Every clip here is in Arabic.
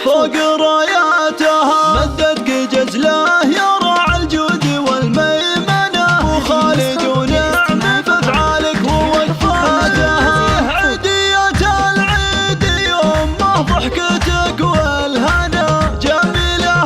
فوق راياتها، مددك جزله يا راعي الجود والميمنة، وخالد ونعم بافعالك ووقفاتها. عيدية العيد يمه ضحكتك والهنا، جميلة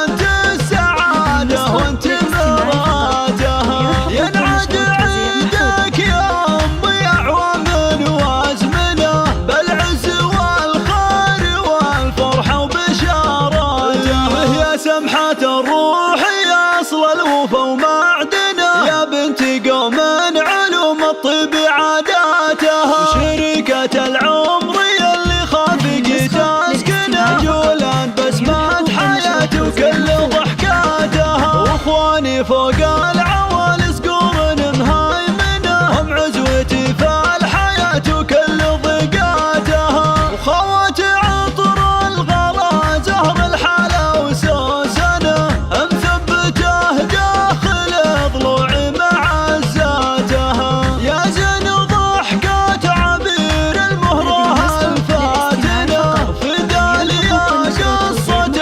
انت السعادة وانت مراتها. ينعاد عيدك يا امي اعوام وازمنة، بالعز والخير والفرحة وبشاراتها. يا سمحة الروح يا اصل الوفا ومعدنه، يا بنت قوم علوم الطب عاداتها، وشريكة العمر اللي خافق تسكنه، جولان بسمة حياة وكل ضحكاتها. واخواني فوق العوالي سقورن مهيمنه، هم عزوتي في الحياة وكل ضيقاتها. وخوات عطر الغلا زهر الحلا وسوسنه، مثبته داخل ضلوع معزاتها. يا زين ضحكة عبير المهرة الفاتنة، في داليا قصة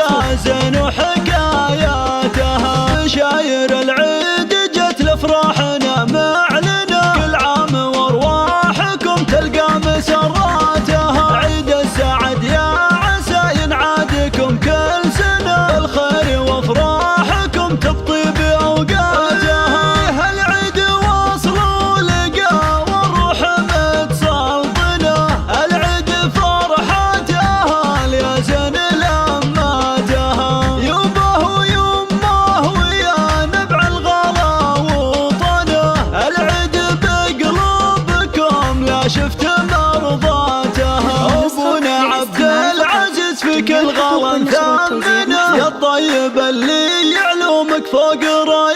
زين وحكاياتها. شاير العيد جت لافراحنا معلنة، كل عام وارواحكم تلقى مسراتها. عيد السعد يا عسى ينعادكم كل سنة، الخير وافراحكم تبطي باوقاتها. العيد وصل ولقى والروح متسلطنة، العيد فرحتها يا زين لماتها. يبه ويمه ويا نبع الغلا وطنه، العيد بقلوبكم لا شفت مرضاتها. ابونا عبد العزيز في كل غلا ثمنه، يا الطيب اللي يعلومك فوق رايه.